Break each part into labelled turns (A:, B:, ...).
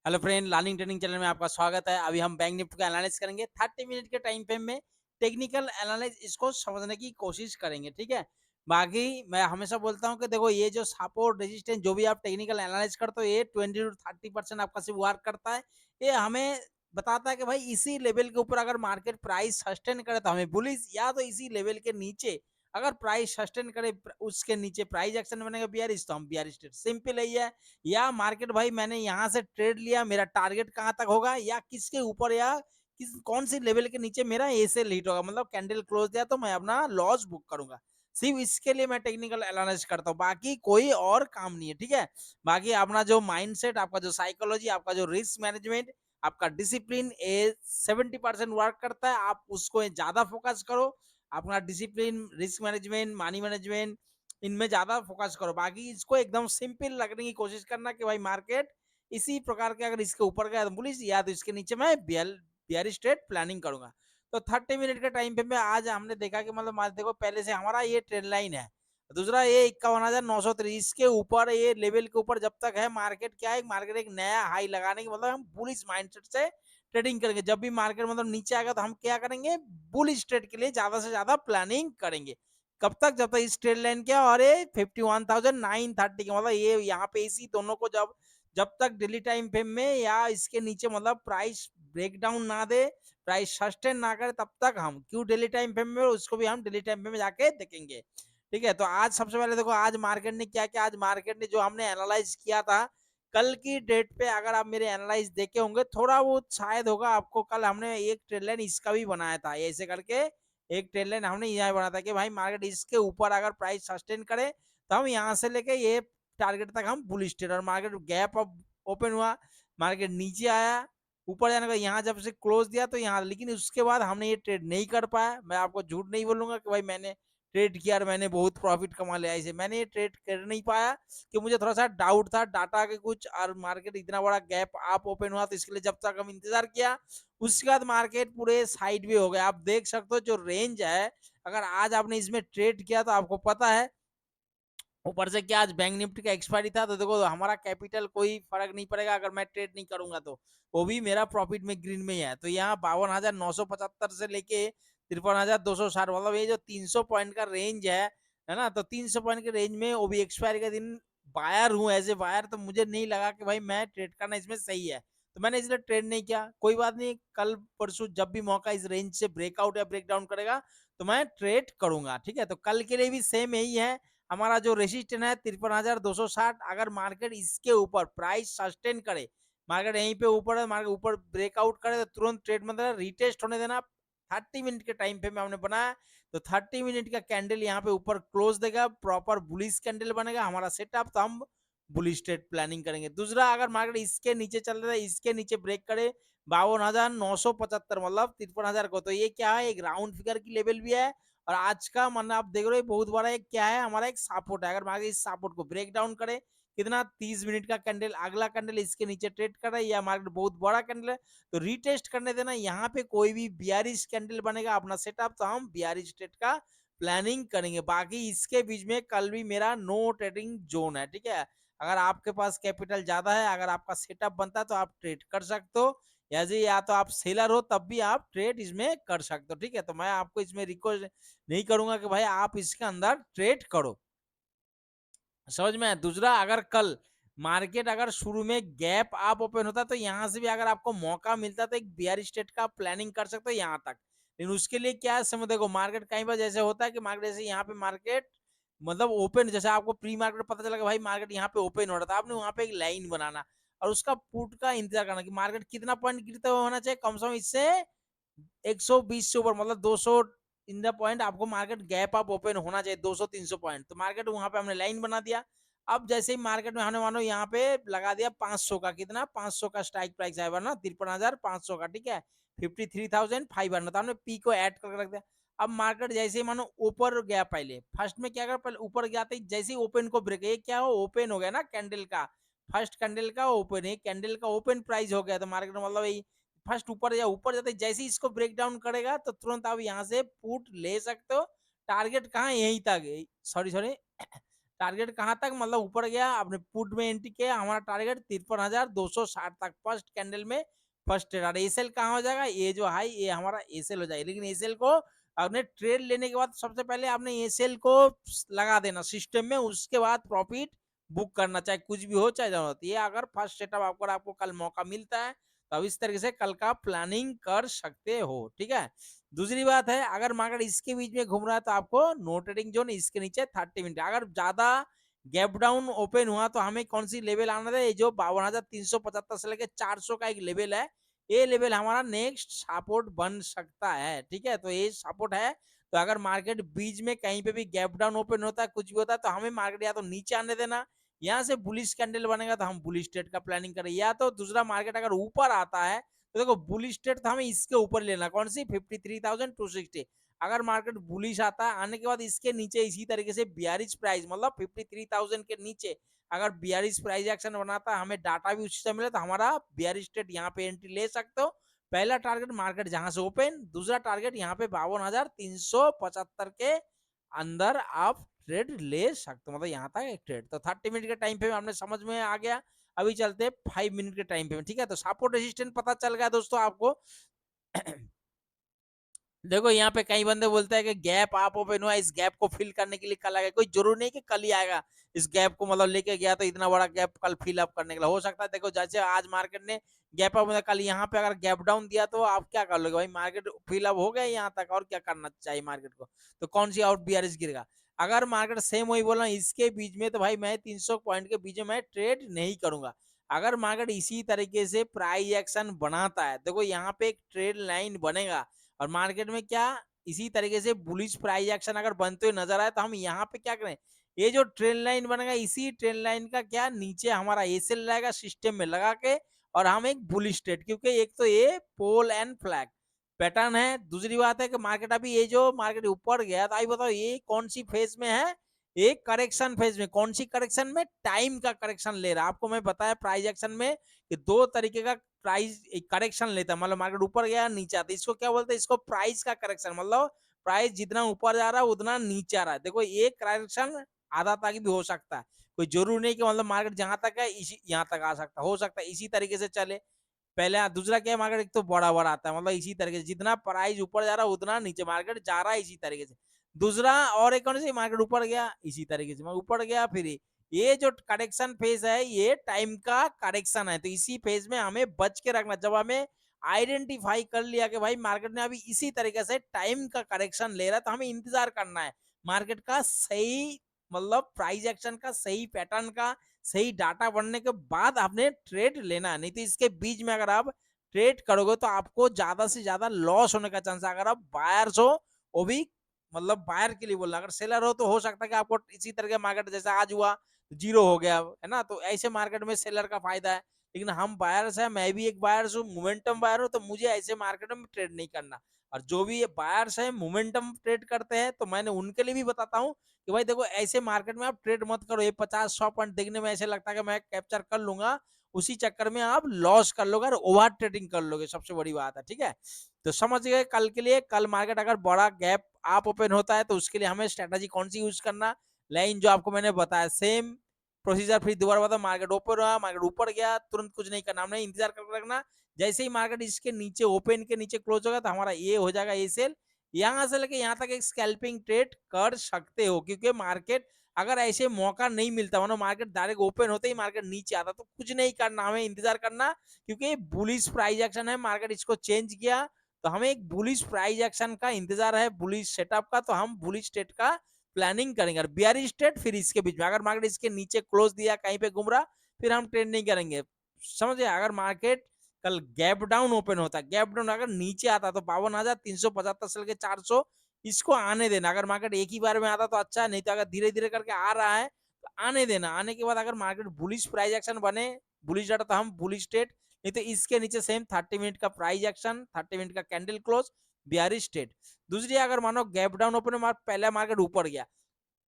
A: Hello friend, learning training channel में आपका स्वागत है। अभी हम बैंक निफ्टी का एनालिसिस करेंगे 30 मिनट के टाइम फ्रेम में। टेक्निकल एनालिसिस इसको समझने की कोशिश करेंगे, ठीक है। बाकी मैं हमेशा बोलता हूँ कि देखो, ये जो सपोर्ट रेजिस्टेंस जो भी आप टेक्निकल एनालिसिस करते हो, ये 20 to 30% आपका सिर्फ वर्क करता है। ये हमें बताता है कि भाई इसी लेवल के ऊपर अगर मार्केट प्राइस सस्टेन करे तो हमें बुलिश, या तो इसी लेवल के नीचे अगर प्राइस सस्टेन करे उसके नीचे प्राइस एक्शन बनेगा बियरिश, तो हम बियरिश ट्रेड, सिंपल यही है। या मार्केट भाई मैंने यहाँ से ट्रेड लिया, मेरा टारगेट कहाँ तक होगा या किसके ऊपर या किस कौन सी लेवल के नीचे मेरा ऐसे हिट होगा, मतलब कैंडल क्लोज दिया तो मैं अपना लॉस बुक करूंगा। सिर्फ इसके लिए मैं टेक्निकल एनालिसिस करता हूँ, बाकी कोई और काम नहीं है, ठीक है। बाकी अपना जो माइंडसेट, आपका जो साइकोलॉजी, आपका जो रिस्क मैनेजमेंट, आपका डिसिप्लिन, ये 70% वर्क करता है। आप उसको ज्यादा फोकस करो, अपना discipline, risk management, money management, इनमें ज्यादा फोकस करो। बाकी इसको एकदम सिंपल लगने की कोशिश करना कि भाई मार्केट इसी प्रकार के अगर इसके ऊपर गया तो बुलिश, या तो इसके नीचे मैं बियरिश ट्रेड प्लानिंग करूंगा। तो 30 मिनट के टाइम पे में आज हमने देखा कि मतलब देखो, पहले से हमारा ये ट्रेंड लाइन है, दूसरा ये 51,930 के ऊपर, ये लेवल के ऊपर जब तक है मार्केट, क्या है, मार्केट एक नया हाई लगाने की, मतलब हम बुलिश माइंडसेट से ट्रेडिंग करेंगे। जब भी मार्केट मतलब नीचे आएगा तो हम क्या करेंगे, बुलिश ट्रेड के लिए ज्यादा से ज्यादा प्लानिंग करेंगे। कब तक, जब तक इस ट्रेड लाइन क्या, और ये 51,930 के, मतलब ये यहाँ पे इसी दोनों को जब जब तक डेली टाइम फ्रेम में या इसके नीचे मतलब प्राइस ब्रेकडाउन ना दे, प्राइस सस्टेन ना करे, तब तक हम क्यों डेली टाइम फ्रेम में, उसको भी हम डेली टाइम फ्रेम में जाके देखेंगे। ठीक है, तो आज सबसे पहले देखो, आज मार्केट ने क्या किया। आज मार्केट ने जो हमने एनालाइज किया था कल की डेट पे, अगर आप मेरे एनालाइज देखे होंगे, थोड़ा बहुत शायद होगा आपको, कल हमने एक ट्रेड लाइन इसका भी बनाया था, ऐसे करके एक ट्रेड लाइन हमने यहाँ बनाया था कि भाई मार्केट इसके ऊपर अगर प्राइस सस्टेन करे तो हम यहाँ से लेके ये टारगेट तक हम बुलिश ट्रेड, और मार्केट गैप अप ओपन हुआ, मार्केट नीचे आया, ऊपर जाने का यहाँ जब से क्लोज दिया तो यहाँ, लेकिन उसके बाद हमने ये ट्रेड नहीं कर पाया। मैं आपको झूठ नहीं बोलूंगा कि भाई मैंने ट्रेड किया और मैंने बहुत प्रॉफिट कमा लिया, ऐसे मैंने ये ट्रेड कर नहीं पाया कि मुझे थोड़ा सा डाउट था डाटा के कुछ, और मार्केट इतना बड़ा गैप आप ओपन हुआ, तो इसके लिए जब तक हम इंतजार किया, उसके बाद मार्केट पूरे साइड भी हो गया। आप देख सकते हो जो रेंज है, अगर आज आपने इसमें ट्रेड किया तो आपको पता है, ऊपर से क्या आज बैंक निफ्टी का एक्सपायरी था, तो देखो हमारा कैपिटल कोई फर्क नहीं पड़ेगा अगर मैं ट्रेड नहीं करूंगा, तो वो भी मेरा प्रॉफिट में ग्रीन में ही है। तो यहाँ 52,975 से लेके 53,260, मतलब ये जो 300 पॉइंट का रेंज है ना, तो 300 पॉइंट के रेंज में वो भी एक्सपायरी का दिन बायर हूँ, एज ए बायर, तो मुझे नहीं लगा कि भाई मैं ट्रेड करना इसमें सही है, तो मैंने इसलिए ट्रेड नहीं किया। कोई बात नहीं, कल परसों जब भी मौका इस रेंज से ब्रेकआउट या ब्रेकडाउन करेगा तो मैं ट्रेड करूंगा, ठीक है। तो कल के लिए भी सेम यही है, हमारा जो रेसिस्टेंस है 53,260, अगर मार्केट इसके ऊपर प्राइस सस्टेन करे, मार्केट यहीं पे ऊपर है, मार्केट ऊपर ब्रेकआउट करे, तो तुरंत ट्रेड मतलब रिटेस्ट होने देना। 30 मिनट के टाइम पे में हमने बनाया, तो 30 मिनट का कैंडल यहाँ पे ऊपर क्लोज देगा, प्रॉपर बुलिश कैंडल बनेगा हमारा सेटअप, तो हम बुलिश ट्रेड प्लानिंग करेंगे। दूसरा, अगर मार्केट इसके नीचे चल रहा है, इसके नीचे ब्रेक करे 52,975, मतलब 53,000 को, तो ये क्या है, एक राउंड फिगर की लेवल भी है, और आज का मतलब आप देख रहे हो बहुत बड़ा एक क्या है, हमारा एक सपोर्ट है। अगर मार्केट इस सपोर्ट को ब्रेक डाउन करे, कितना 30 मिनट का कैंडल, अगला कैंडल इसके नीचे ट्रेड कर रहा है, या मार्केट बहुत बड़ा कैंडल है, तो रीटेस्ट करने देना। यहाँ पे कोई भी बियरिश कैंडल बनेगा अपना सेटअप, तो हम बियरिश ट्रेड का प्लानिंग करेंगे। बाकी इसके बीच में कल भी मेरा नो ट्रेडिंग जोन है, ठीक है। अगर आपके पास कैपिटल ज्यादा है, अगर आपका सेटअप बनता है, तो आप ट्रेड कर सकते हो, या तो आप सेलर हो तब भी आप ट्रेड इसमें कर सकते हो, ठीक है। तो मैं आपको इसमें रिक्वेस्ट नहीं करूंगा कि भाई आप इसके अंदर ट्रेड करो, समझ में आया? दूसरा, अगर कल मार्केट अगर शुरू में गैप आप ओपन होता, तो यहां से भी अगर आपको मौका मिलता तो एक बियर स्टेट का प्लानिंग कर सकते हो यहां तक। लेकिन उसके लिए क्या है, समझ देखो, मार्केट कई बार जैसे होता है कि मार्केट जैसे यहाँ पे मार्केट मतलब ओपन, जैसे आपको प्री मार्केट पता चला कि भाई मार्केट यहाँ पे ओपन हो रहा था, आपने वहां पे एक लाइन बनाना और उसका पुट का इंतजार करना कि मार्केट कितना पॉइंट गिरते हुए होना चाहिए, कम से कम इससे 120 से ऊपर, मतलब 200 इन द पॉइंट आपको मार्केट गैप अप ओपन होना चाहिए, 200-300 पॉइंट, तो मार्केट वहां पे हमने लाइन बना दिया। अब जैसे ही मार्केट में हमने मानो यहाँ पे लगा दिया 500 का, कितना 500 का स्ट्राइक प्राइस आया ना, 53,500 का, ठीक है, 53,500, तो हमने पी को ऐड करके रख दिया। अब मार्केट जैसे ही मानो ऊपर गया, पहले फर्स्ट में क्या कर, पहले ऊपर गया था, जैसे ही ओपन को ब्रेक, ये क्या हो, ओपन हो गया ना कैंडल का, फर्स्ट कैंडल का ओपन है, कैंडल का ओपन प्राइस हो गया, तो मार्केट मतलब फर्स्ट ऊपर या ऊपर जाते जैसे ही इसको ब्रेक डाउन करेगा, तो तुरंत आप यहाँ से पुट ले सकते हो। टारगेट कहाँ, यहीं तक, सॉरी सॉरी टारगेट कहाँ तक, मतलब ऊपर गया, आपने पुट में एंट्री किया, हमारा टारगेट 53,260 तक फर्स्ट कैंडल में फर्स्ट ट्रेड। और एसएल कहाँ हो जाएगा, ये जो हाई ये हमारा एसएल हो जाएगा। लेकिन एसएल को आपने ट्रेड लेने के बाद सबसे पहले आपने एसएल को लगा देना सिस्टम में, उसके बाद प्रॉफिट बुक करना, चाहे कुछ भी हो चाहे जरूरत। ये अगर फर्स्ट सेटअप आपको कल मौका मिलता है तो अब इस तरीके से कल का प्लानिंग कर सकते हो, ठीक है। दूसरी बात है, अगर मार्केट इसके बीच में घूम रहा है तो आपको नो ट्रेडिंग जोन इसके नीचे 30 मिनट, अगर ज्यादा गैप डाउन ओपन हुआ तो हमें कौन सी लेवल आना था, ये जो 52,375 से लेकर 400 का एक लेवल है, ये लेवल हमारा नेक्स्ट सपोर्ट बन सकता है, ठीक है। तो ये सपोर्ट है, तो अगर मार्केट बीच में कहीं पे भी गैप डाउन ओपन होता है, कुछ भी होता है, तो हमें मार्केट या तो नीचे आने देना, यहाँ से बुलिश कैंडल बनेगा तो हम बुलिश ट्रेड का प्लानिंग करें, या तो दूसरा मार्केट अगर ऊपर आता है तो देखो बुलिश ट्रेड तो हमें इसके ऊपर लेना, कौन सी 53,260। अगर मार्केट बुलिश आता है, आने के बाद इसके नीचे इसी तरीके से बियरिश प्राइस मतलब 53,000 के नीचे अगर बियरिश प्राइस एक्शन बनाता है, हमें डाटा भी उसी से मिले, तो हमारा बियरिश ट्रेड यहाँ पे एंट्री ले सकते हो। पहला टारगेट मार्केट जहां से ओपन, दूसरा टारगेट यहाँ पे 52,375 के अंदर आप ट्रेड ले सकते हो, मतलब यहाँ तक एक ट्रेड। तो 30 मिनट के टाइम पे हमने समझ में आ गया। अभी चलते हैं 5 मिनट के टाइम पे, ठीक है। तो सपोर्ट रेजिस्टेंस पता चल गया दोस्तों आपको। देखो यहाँ पे कई बंदे बोलते हैं कि गैप आप ओपन हुआ, इस गैप को फिल करने के लिए कल आएगा, कोई जरूर नहीं कि कल ही आएगा। इस गैप को मतलब लेके गया तो इतना बड़ा गैप कल फिल अप करने के लिए हो सकता है। देखो जैसे आज मार्केट ने गैप अप, कल यहाँ पे अगर गैप डाउन दिया तो आप क्या कर लोगे भाई, मार्केट फिल अप हो गया यहाँ तक, और क्या करना चाहिए मार्केट को, तो कौन सी आउट बियरिश गिरेगा। अगर मार्केट सेम वही बोला इसके बीच में, तो भाई मैं 300 पॉइंट के बीच में मैं ट्रेड नहीं करूंगा। अगर मार्केट इसी तरीके से प्राइस एक्शन बनाता है, देखो यहाँ पे एक ट्रेड लाइन बनेगा, और मार्केट में क्या इसी तरीके से बुलिश प्राइस एक्शन अगर बनते हुए नजर आए, तो हम यहाँ पे क्या करें, ये जो ट्रेन लाइन बनेगा इसी ट्रेन लाइन का क्या नीचे हमारा एसएल रहेगा सिस्टम में लगा के, और हम एक बुलिश ट्रेड, क्योंकि एक तो ये पोल एंड फ्लैग पैटर्न है, दूसरी बात है कि मार्केट अभी ये जो मार्केट ऊपर गया, तो आई बताओ ये कौन सी फेज में है, एक करेक्शन फेज में। कौन सी करेक्शन में, टाइम का करेक्शन ले रहा है। आपको मैं बताया प्राइस एक्शन में कि दो तरीके का प्राइस करेक्शन लेता है, मतलब मार्केट ऊपर गया नीचे आता है, इसको क्या बोलते हैं, इसको प्राइस का करेक्शन, मतलब प्राइस जितना ऊपर जा रहा है उतना नीचे आ रहा है। देखो ये करेक्शन आधा तक भी हो सकता है, कोई जरूर नहीं कि मतलब मार्केट जहां तक है इसी यहाँ तक आ सकता, हो सकता है इसी तरीके से चले पहले। दूसरा क्या है, मार्केट एक तो बड़ा बड़ा आता है, मतलब इसी तरीके से जितना प्राइस ऊपर जा रहा है उतना नीचे मार्केट जा रहा है इसी तरीके से। दूसरा और एक कौन सी, मार्केट ऊपर गया इसी तरीके से ऊपर गया, फिर ये जो करेक्शन फेज है ये टाइम का करेक्शन है, तो इसी फेज में हमें बच के रखना। जब हमें आइडेंटिफाई कर लिया कि भाई मार्केट ने अभी इसी तरीके से टाइम का करेक्शन ले रहा है, तो हमें इंतजार करना है मार्केट का सही, मतलब प्राइस एक्शन का सही पैटर्न का सही डाटा बनने के बाद आपने ट्रेड लेना है। नहीं तो इसके बीच में अगर आप ट्रेड करोगे तो आपको ज्यादा से ज्यादा लॉस होने का चांस है। अगर आप बायर्स हो, वो भी मतलब बायर के लिए बोलना, अगर सेलर हो तो हो सकता है कि आपको इसी तरह के मार्केट जैसा आज हुआ जीरो हो गया है ना, तो ऐसे मार्केट में सेलर का फायदा है। लेकिन हम बायर्स है, मैं भी एक बायर्स हूँ, मोमेंटम बायर हूँ, तो मुझे ऐसे मार्केट में ट्रेड नहीं करना। और जो भी ये बायर्स है मोमेंटम ट्रेड करते हैं, तो मैंने उनके लिए भी बताता हूँ कि भाई देखो ऐसे मार्केट में आप ट्रेड मत करो, ये 50-100 पॉइंट देखने में ऐसे लगता है कि मैं कैप्चर कर लूंगा, उसी चक्कर में आप लॉस कर लोगे और ओवर ट्रेडिंग कर लोगे, सबसे बड़ी बात है, ठीक है। तो समझ गए कल के लिए, कल मार्केट अगर बड़ा गैप आप ओपन होता है तो उसके लिए हमें स्ट्रेटजी कौन सी यूज करना, लाइन जो आपको मैंने बताया सेम प्रोसीजर, फिर दोबारा बता, मार्केट ओपन हुआ, मार्केट ऊपर गया, तुरंत कुछ नहीं करना, हमने इंतजार करके रखना। जैसे ही मार्केट इसके नीचे ओपन के नीचे क्लोज होगा, तो हमारा ये हो जाएगा ये सेल, यहाँ से लेके यहाँ तक एक स्कैल्पिंग ट्रेड कर सकते हो। क्योंकि मार्केट अगर ऐसे मौका नहीं मिलता, मानो मार्केट डायरेक्ट ओपन होते ही मार्केट नीचे आता, तो कुछ नहीं करना, हमें इंतजार करना। क्योंकि बुलिश प्राइस एक्शन है, मार्केट इसको चेंज किया, तो हमें एक बुलिश प्राइस एक्शन का इंतजार है, बुलिश सेटअप का, तो हम बुलिश स्टेट का प्लानिंग करेंगे। और बियरिश स्टेट फिर इसके बीच में, अगर मार्केट इसके नीचे क्लोज दिया कहीं पे घूम रहा, फिर हम ट्रेड नहीं करेंगे। समझे, अगर मार्केट कल गैप डाउन ओपन होता, गैप डाउन अगर नीचे आता, तो 52,375 से लेकर 400 इसको आने देना। अगर मार्केट एक ही बार में आता तो अच्छा है, नहीं तो अगर धीरे धीरे करके आ रहा है तो आने देना। आने के बाद अगर मार्केट बुलिश प्राइस एक्शन बने, बुलिश डाटा, तो हम बुलिश स्टेट, नहीं तो इसके नीचे सेम 30 मिनट का प्राइस एक्शन, 30 मिनट का कैंडल क्लोज, बियरिश स्टेट। दूसरी अगर मानो गैप डाउन ओपन में पहला मार्केट ऊपर गया,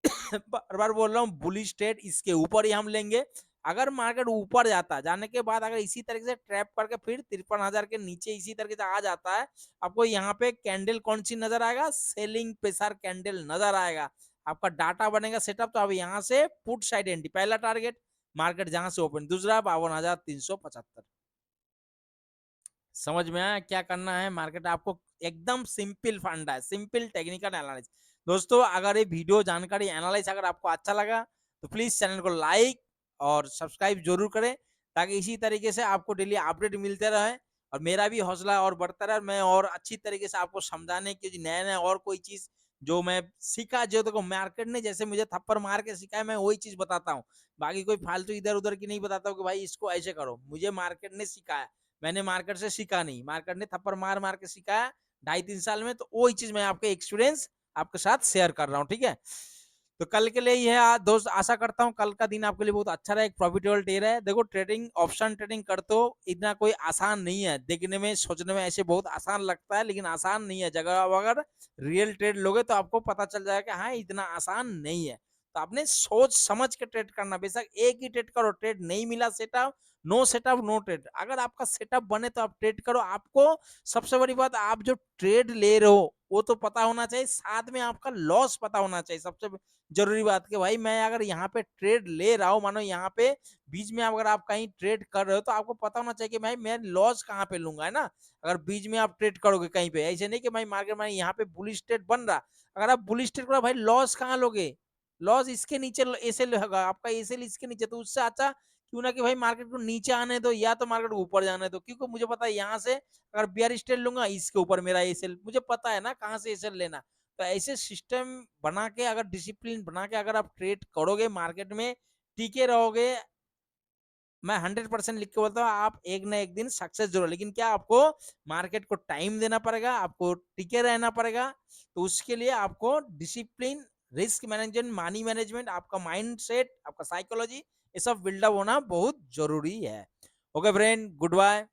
A: बार बार बोल रहा हूँ बुलिश ट्रेड इसके ऊपर ही हम लेंगे। अगर मार्केट ऊपर जाता है, जाने के बाद अगर इसी तरीके से ट्रैप करके फिर 53,000 के नीचे इसी तरीके से आ जाता है, आपको यहाँ पे कैंडल कौन सी नजर आएगा, सेलिंग प्रेशर कैंडल नजर आएगा। आपका डाटा बनेगा सेटअप, तो अब यहाँ से पुट साइड एंट्री, पहला टारगेट मार्केट जहां से ओपन, दूसरा 52,375। समझ में आया क्या करना है? मार्केट आपको एकदम सिंपल फंडा है, सिंपल टेक्निकल एनालिसिस। दोस्तों अगर ये वीडियो जानकारी एनालिसिस अगर आपको अच्छा लगा तो प्लीज चैनल को लाइक और सब्सक्राइब जरूर करें, ताकि इसी तरीके से आपको डेली अपडेट मिलते रहे और मेरा भी हौसला और बढ़ता रहे, मैं और अच्छी तरीके से आपको समझाने की नया नया और कोई चीज जो मैं सीखा, जो देखो मार्केट ने जैसे मुझे थप्पड़ मार के सिखाया, मैं वही चीज बताता हूँ। बाकी कोई फालतू इधर उधर की नहीं बताता हूँ कि भाई इसको ऐसे करो, मुझे मार्केट ने सिखाया, मैंने मार्केट से सीखा नहीं, मार्केट ने थप्पड़ मार मार के सिखाया 2.5-3 साल में, तो वही चीज मैं आपके एक्सपीरियंस आपके साथ शेयर कर रहा हूँ, ठीक है। तो कल के लिए ये है दोस्त, आशा करता हूँ कल का दिन आपके लिए बहुत अच्छा रहे, एक प्रॉफिटेबल डे रहे। देखो ट्रेडिंग, ऑप्शन ट्रेडिंग करते हो, इतना कोई आसान नहीं है, देखने में सोचने में ऐसे बहुत आसान लगता है, लेकिन आसान नहीं है। जगह अगर रियल ट्रेड लोगे तो आपको पता चल जाएगा कि हाँ इतना आसान नहीं है। तो आपने सोच समझ के ट्रेड करना, बेशक एक ही ट्रेड करो, ट्रेड नहीं मिला setup, no setup no trade. अगर आपका सेटअप बने तो आप ट्रेड करो। आपको सबसे बड़ी बात, आप जो ट्रेड ले रहे हो वो तो पता होना चाहिए, साथ में आपका लॉस पता होना चाहिए। सबसे जरूरी बात कि भाई मैं अगर यहाँ पे ट्रेड ले रहा हूँ, मानो यहाँ पे बीच में अगर आप कहीं ट्रेड कर रहे हो तो आपको पता होना चाहिए कि भाई मैं लॉस कहाँ पे लूंगा, है ना। अगर बीच में आप ट्रेड करोगे कहीं पे, ऐसे नहीं कि भाई मार्केट में यहाँ पे बुलिश ट्रेड बन रहा, अगर आप बुलिश ट्रेड करो भाई लॉस कहाँ लोगे, लॉस इसके नीचे ऐसे होगा आपका, ऐसे इसके नीचे, तो उससे अच्छा क्यों ना कि भाई मार्केट को नीचे आने दो या तो मार्केट को ऊपर जाने दो, क्योंकि मुझे पता है यहाँ से अगर बियर स्टेल लूंगा इसके ऊपर मेरा एसएल, मुझे पता है ना कहाँ से एसएल लेना। तो ऐसे सिस्टम बना के, अगर डिसिप्लिन बना के अगर आप ट्रेड करोगे मार्केट में, टीके रहोगे, मैं 100% लिख के बोलता हूँ आप एक ना एक दिन सक्सेस जरूर। लेकिन क्या आपको मार्केट को टाइम देना पड़ेगा, आपको टिके रहना पड़ेगा। तो उसके लिए आपको discipline, risk management, money management, आपका माइंड सेट, आपका साइकोलॉजी, ये सब बिल्डअप होना बहुत जरूरी है। Okay friend, good bye.